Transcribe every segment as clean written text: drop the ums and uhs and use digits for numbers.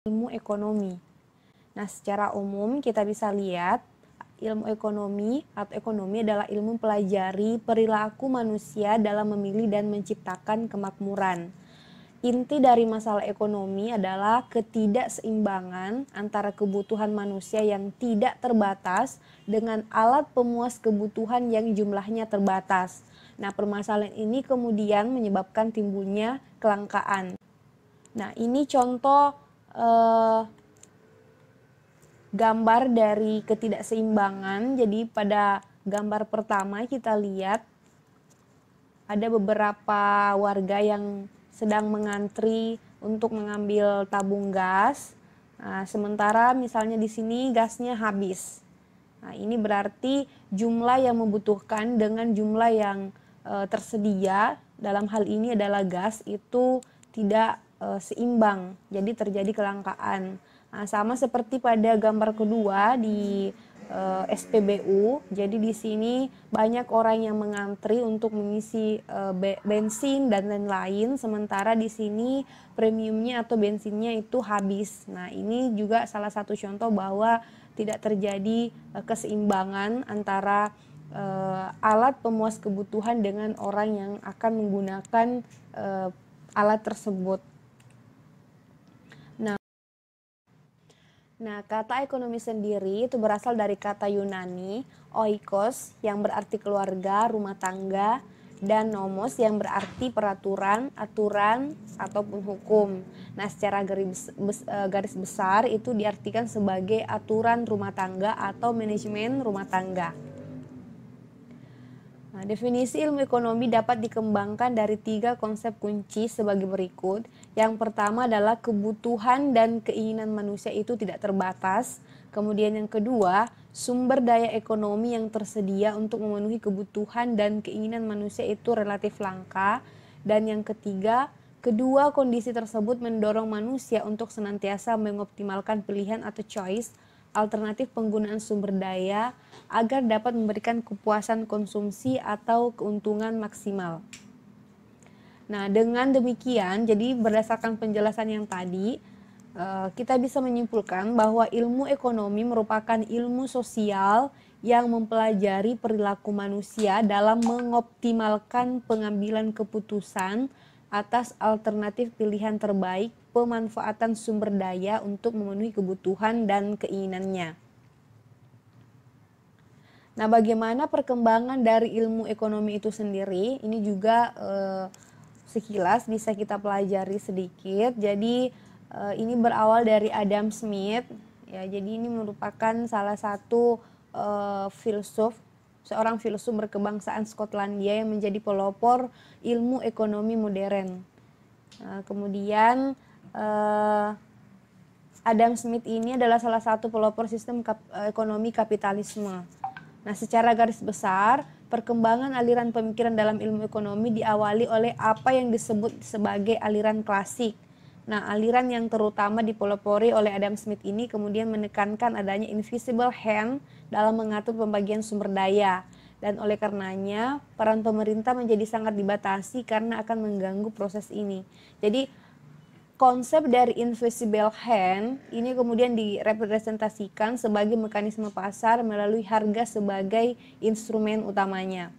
ilmu ekonomi. Nah, secara umum kita bisa lihat ilmu ekonomi atau ekonomi adalah ilmu pelajari perilaku manusia dalam memilih dan menciptakan kemakmuran. Inti dari masalah ekonomi adalah ketidakseimbangan antara kebutuhan manusia yang tidak terbatas dengan alat pemuas kebutuhan yang jumlahnya terbatas. Nah, permasalahan ini kemudian menyebabkan timbulnya kelangkaan. Nah, ini contoh gambar dari ketidakseimbangan. Jadi pada gambar pertama kita lihat ada beberapa warga yang sedang mengantri untuk mengambil tabung gas. Nah, sementara misalnya di sini gasnya habis. Nah, ini berarti jumlah yang membutuhkan dengan jumlah yang tersedia dalam hal ini adalah gas itu tidak seimbang, jadi terjadi kelangkaan. Nah, sama seperti pada gambar kedua di SPBU, jadi di sini banyak orang yang mengantri untuk mengisi bensin dan lain-lain, sementara di sini premiumnya atau bensinnya itu habis. Nah, ini juga salah satu contoh bahwa tidak terjadi keseimbangan antara alat pemuas kebutuhan dengan orang yang akan menggunakan alat tersebut. Nah, kata ekonomi sendiri itu berasal dari kata Yunani oikos yang berarti keluarga, rumah tangga, dan nomos yang berarti peraturan, aturan, ataupun hukum. Nah, secara garis besar itu diartikan sebagai aturan rumah tangga atau manajemen rumah tangga. Nah, definisi ilmu ekonomi dapat dikembangkan dari 3 konsep kunci sebagai berikut. Yang pertama adalah kebutuhan dan keinginan manusia itu tidak terbatas. Kemudian yang kedua, sumber daya ekonomi yang tersedia untuk memenuhi kebutuhan dan keinginan manusia itu relatif langka. Dan yang ketiga, kedua kondisi tersebut mendorong manusia untuk senantiasa mengoptimalkan pilihan atau choice alternatif penggunaan sumber daya agar dapat memberikan kepuasan konsumsi atau keuntungan maksimal. Nah, dengan demikian, jadi berdasarkan penjelasan yang tadi, kita bisa menyimpulkan bahwa ilmu ekonomi merupakan ilmu sosial yang mempelajari perilaku manusia dalam mengoptimalkan pengambilan keputusan atas alternatif pilihan terbaik pemanfaatan sumber daya untuk memenuhi kebutuhan dan keinginannya. Nah, bagaimana perkembangan dari ilmu ekonomi itu sendiri? Ini juga sekilas bisa kita pelajari sedikit. Jadi ini berawal dari Adam Smith. Ya, jadi ini merupakan salah satu seorang filsuf berkebangsaan Skotlandia yang menjadi pelopor ilmu ekonomi modern. Nah, kemudian Adam Smith ini adalah salah satu pelopor sistem ekonomi kapitalisme. Nah, secara garis besar, perkembangan aliran pemikiran dalam ilmu ekonomi diawali oleh apa yang disebut sebagai aliran klasik. Nah, aliran yang terutama dipelopori oleh Adam Smith ini kemudian menekankan adanya invisible hand dalam mengatur pembagian sumber daya. Dan oleh karenanya, peran pemerintah menjadi sangat dibatasi karena akan mengganggu proses ini. Jadi, konsep dari invisible hand ini kemudian direpresentasikan sebagai mekanisme pasar melalui harga sebagai instrumen utamanya.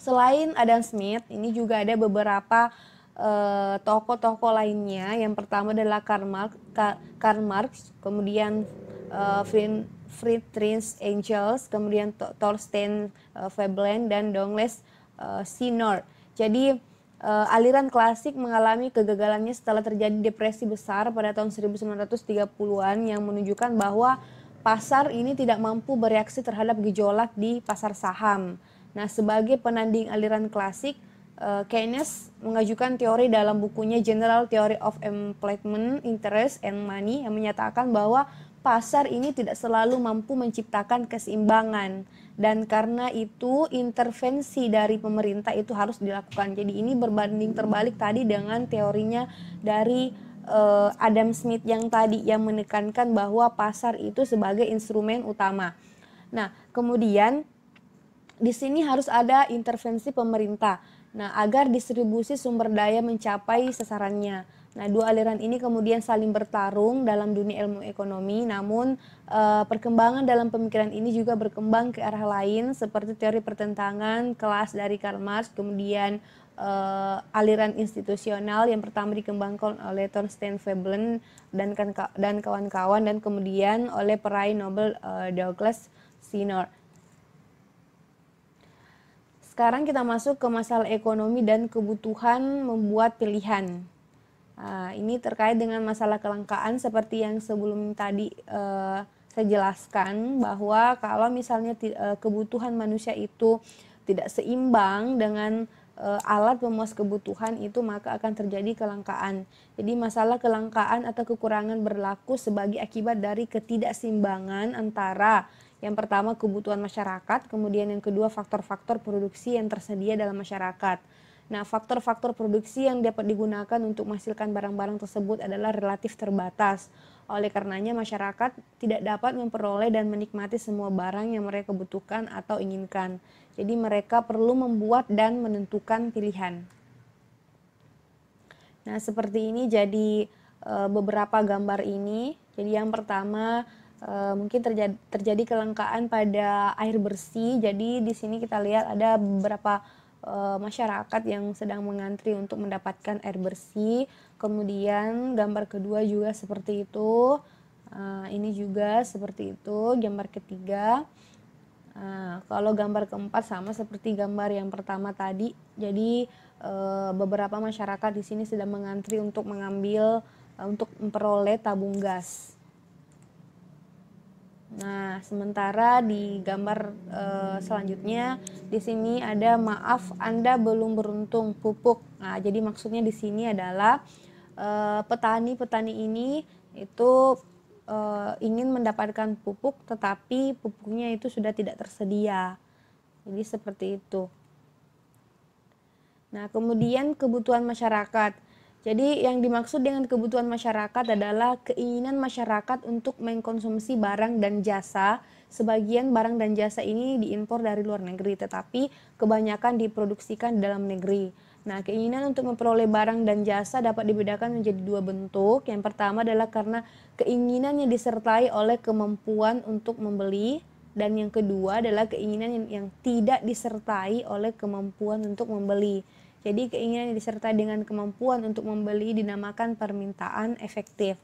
Selain Adam Smith, ini juga ada beberapa tokoh-tokoh lainnya. Yang pertama adalah Karl Marx, kemudian Friedrich Engels, kemudian Thorstein Veblen dan Douglas Seymour. Jadi aliran klasik mengalami kegagalannya setelah terjadi depresi besar pada tahun 1930-an yang menunjukkan bahwa pasar ini tidak mampu bereaksi terhadap gejolak di pasar saham. Nah, sebagai penanding aliran klasik, Keynes mengajukan teori dalam bukunya General Theory of Employment, Interest and Money yang menyatakan bahwa pasar ini tidak selalu mampu menciptakan keseimbangan dan karena itu intervensi dari pemerintah itu harus dilakukan. Jadi ini berbanding terbalik tadi dengan teorinya dari Adam Smith yang tadi yang menekankan bahwa pasar itu sebagai instrumen utama. Nah, kemudian di sini harus ada intervensi pemerintah. Nah, agar distribusi sumber daya mencapai sasarannya. Nah, dua aliran ini kemudian saling bertarung dalam dunia ilmu ekonomi, namun perkembangan dalam pemikiran ini juga berkembang ke arah lain seperti teori pertentangan kelas dari Karl Marx, kemudian aliran institusional yang pertama dikembangkan oleh Thorstein Veblen dan kawan-kawan, dan kemudian oleh peraih Nobel Douglas Sinnor. Sekarang kita masuk ke masalah ekonomi dan kebutuhan membuat pilihan. Ini terkait dengan masalah kelangkaan seperti yang sebelum tadi saya jelaskan, bahwa kalau misalnya kebutuhan manusia itu tidak seimbang dengan alat pemuas kebutuhan itu, maka akan terjadi kelangkaan. Jadi masalah kelangkaan atau kekurangan berlaku sebagai akibat dari ketidakseimbangan antara yang pertama kebutuhan masyarakat, kemudian yang kedua faktor-faktor produksi yang tersedia dalam masyarakat. Nah, faktor-faktor produksi yang dapat digunakan untuk menghasilkan barang-barang tersebut adalah relatif terbatas. Oleh karenanya, masyarakat tidak dapat memperoleh dan menikmati semua barang yang mereka butuhkan atau inginkan. Jadi, mereka perlu membuat dan menentukan pilihan. Nah, seperti ini jadi beberapa gambar ini. Jadi, yang pertama mungkin terjadi kelangkaan pada air bersih. Jadi, di sini kita lihat ada beberapa masyarakat yang sedang mengantri untuk mendapatkan air bersih. Kemudian gambar kedua juga seperti itu. Ini juga seperti itu. Gambar ketiga. Kalau gambar keempat sama seperti gambar yang pertama tadi. Jadi beberapa masyarakat di sini sedang mengantri untuk untuk memperoleh tabung gas. Nah, sementara di gambar selanjutnya di sini ada maaf Anda belum beruntung pupuk. Nah, jadi maksudnya di sini adalah petani-petani ini itu ingin mendapatkan pupuk, tetapi pupuknya itu sudah tidak tersedia. Jadi seperti itu. Nah, kemudian kebutuhan masyarakat. Jadi yang dimaksud dengan kebutuhan masyarakat adalah keinginan masyarakat untuk mengkonsumsi barang dan jasa. Sebagian barang dan jasa ini diimpor dari luar negeri, tetapi kebanyakan diproduksikan di dalam negeri. Nah, keinginan untuk memperoleh barang dan jasa dapat dibedakan menjadi dua bentuk. Yang pertama adalah karena keinginan yang disertai oleh kemampuan untuk membeli, dan yang kedua adalah keinginan yang tidak disertai oleh kemampuan untuk membeli. Jadi keinginan yang disertai dengan kemampuan untuk membeli dinamakan permintaan efektif.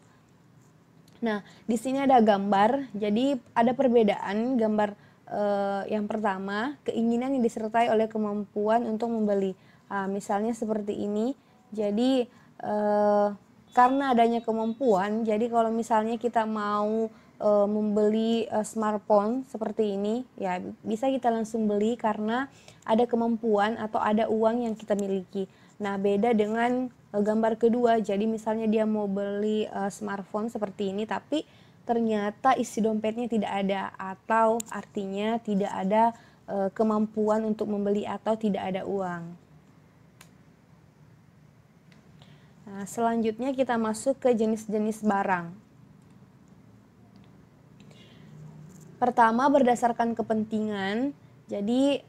Nah, di sini ada gambar. Jadi ada perbedaan gambar yang pertama, keinginan yang disertai oleh kemampuan untuk membeli. Misalnya seperti ini. Jadi karena adanya kemampuan, jadi kalau misalnya kita mau membeli smartphone seperti ini, ya bisa kita langsung beli karena ada kemampuan atau ada uang yang kita miliki. Nah, beda dengan gambar kedua. Jadi misalnya dia mau beli smartphone seperti ini, tapi ternyata isi dompetnya tidak ada, atau artinya tidak ada kemampuan untuk membeli atau tidak ada uang. Nah, selanjutnya kita masuk ke jenis-jenis barang. Pertama, berdasarkan kepentingan. Jadi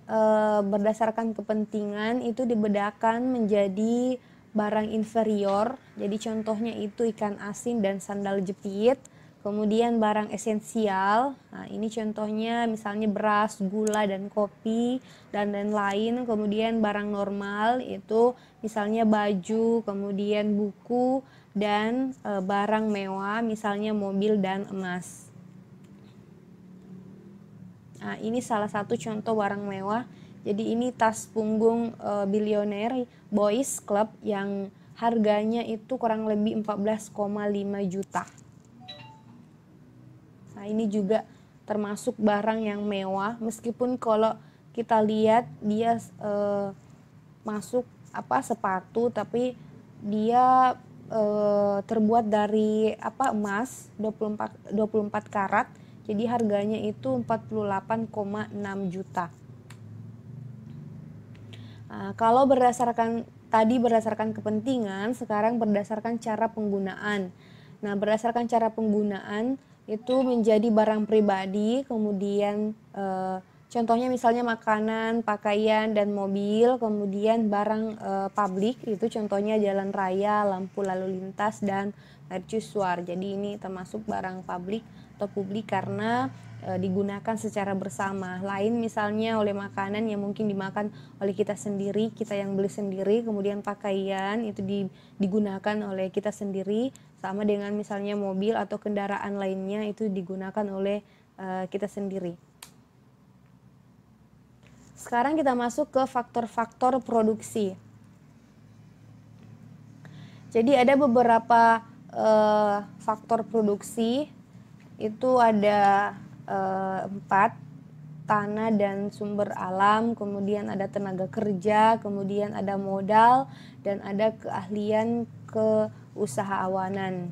berdasarkan kepentingan itu dibedakan menjadi barang inferior. Jadi contohnya itu ikan asin dan sandal jepit. Kemudian barang esensial. Nah, ini contohnya misalnya beras, gula, dan kopi dan lain-lain. Kemudian barang normal itu misalnya baju, kemudian buku, dan barang mewah misalnya mobil dan emas. Nah, ini salah satu contoh barang mewah. Jadi ini tas punggung Billionaire Boys Club yang harganya itu kurang lebih 14,5 juta. Nah, ini juga termasuk barang yang mewah, meskipun kalau kita lihat dia masuk sepatu, tapi dia terbuat dari emas 24 karat. Jadi harganya itu 48,6 juta. Nah, kalau berdasarkan kepentingan, sekarang berdasarkan cara penggunaan. Nah, berdasarkan cara penggunaan itu menjadi barang pribadi, kemudian Contohnya misalnya makanan, pakaian, dan mobil, kemudian barang publik, itu contohnya jalan raya, lampu lalu lintas, dan mercusuar. Jadi ini termasuk barang publik atau publik karena digunakan secara bersama. Lain misalnya oleh makanan yang mungkin dimakan oleh kita sendiri, kita yang beli sendiri, kemudian pakaian itu digunakan oleh kita sendiri, sama dengan misalnya mobil atau kendaraan lainnya itu digunakan oleh kita sendiri. Sekarang kita masuk ke faktor-faktor produksi. Jadi ada beberapa faktor produksi, itu ada 4, tanah dan sumber alam, kemudian ada tenaga kerja, kemudian ada modal, dan ada keahlian keusahawanan.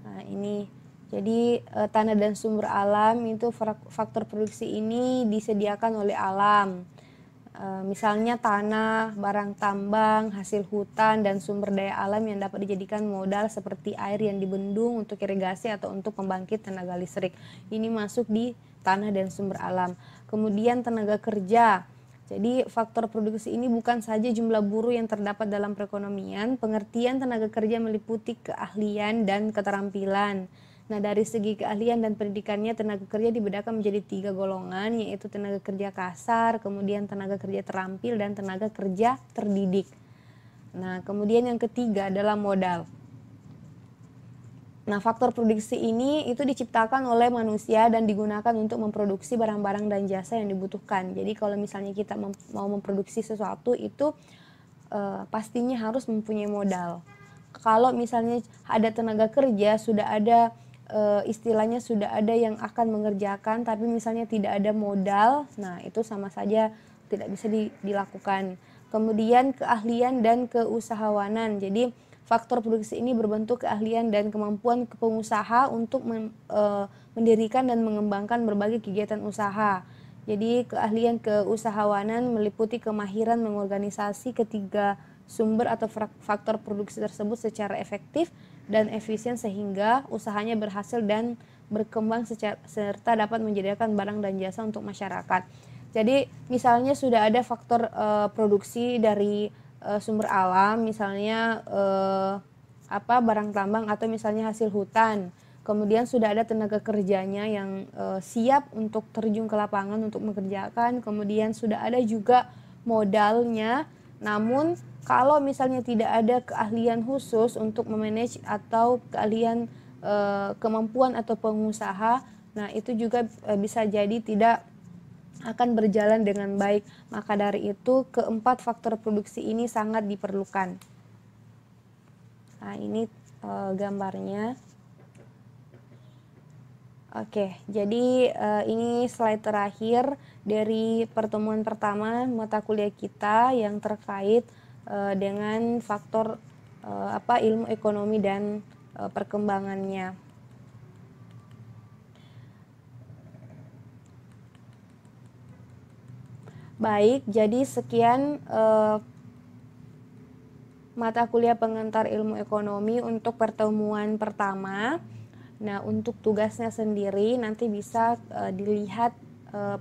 Nah ini, jadi tanah dan sumber alam itu faktor produksi ini disediakan oleh alam. Misalnya tanah, barang tambang, hasil hutan, dan sumber daya alam yang dapat dijadikan modal seperti air yang dibendung untuk irigasi atau untuk pembangkit tenaga listrik. Ini masuk di tanah dan sumber alam. Kemudian tenaga kerja. Jadi faktor produksi ini bukan saja jumlah buruh yang terdapat dalam perekonomian, pengertian tenaga kerja meliputi keahlian dan keterampilan. Nah, dari segi keahlian dan pendidikannya, tenaga kerja dibedakan menjadi 3 golongan, yaitu tenaga kerja kasar, kemudian tenaga kerja terampil, dan tenaga kerja terdidik. Nah, kemudian yang ketiga adalah modal. Nah, faktor produksi ini itu diciptakan oleh manusia dan digunakan untuk memproduksi barang-barang dan jasa yang dibutuhkan. Jadi kalau misalnya kita mau memproduksi sesuatu itu pastinya harus mempunyai modal. Kalau misalnya ada tenaga kerja, sudah ada istilahnya sudah ada yang akan mengerjakan, tapi misalnya tidak ada modal, nah itu sama saja tidak bisa dilakukan. Kemudian keahlian dan keusahawanan. Jadi faktor produksi ini berbentuk keahlian dan kemampuan pengusaha untuk mendirikan dan mengembangkan berbagai kegiatan usaha. Jadi keahlian keusahawanan meliputi kemahiran mengorganisasi ketiga sumber atau faktor produksi tersebut secara efektif dan efisien sehingga usahanya berhasil dan berkembang serta dapat menyediakan barang dan jasa untuk masyarakat. Jadi misalnya sudah ada faktor produksi dari sumber alam, misalnya barang tambang atau misalnya hasil hutan. Kemudian sudah ada tenaga kerjanya yang siap untuk terjun ke lapangan untuk mengerjakan. Kemudian sudah ada juga modalnya. Namun kalau misalnya tidak ada keahlian khusus untuk memanage atau keahlian kemampuan atau pengusaha, nah itu juga bisa jadi tidak akan berjalan dengan baik. Maka dari itu keempat faktor produksi ini sangat diperlukan. Nah ini gambarnya. Oke, jadi ini slide terakhir dari pertemuan pertama mata kuliah kita yang terkait dengan faktor ilmu ekonomi dan perkembangannya. Baik, jadi sekian mata kuliah pengantar ilmu ekonomi untuk pertemuan pertama. Nah, untuk tugasnya sendiri nanti bisa dilihat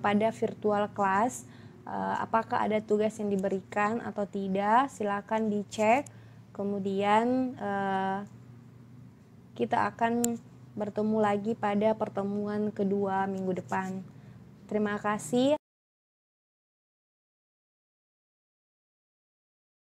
pada virtual class. Apakah ada tugas yang diberikan atau tidak, silakan dicek. Kemudian kita akan bertemu lagi pada pertemuan kedua minggu depan. Terima kasih.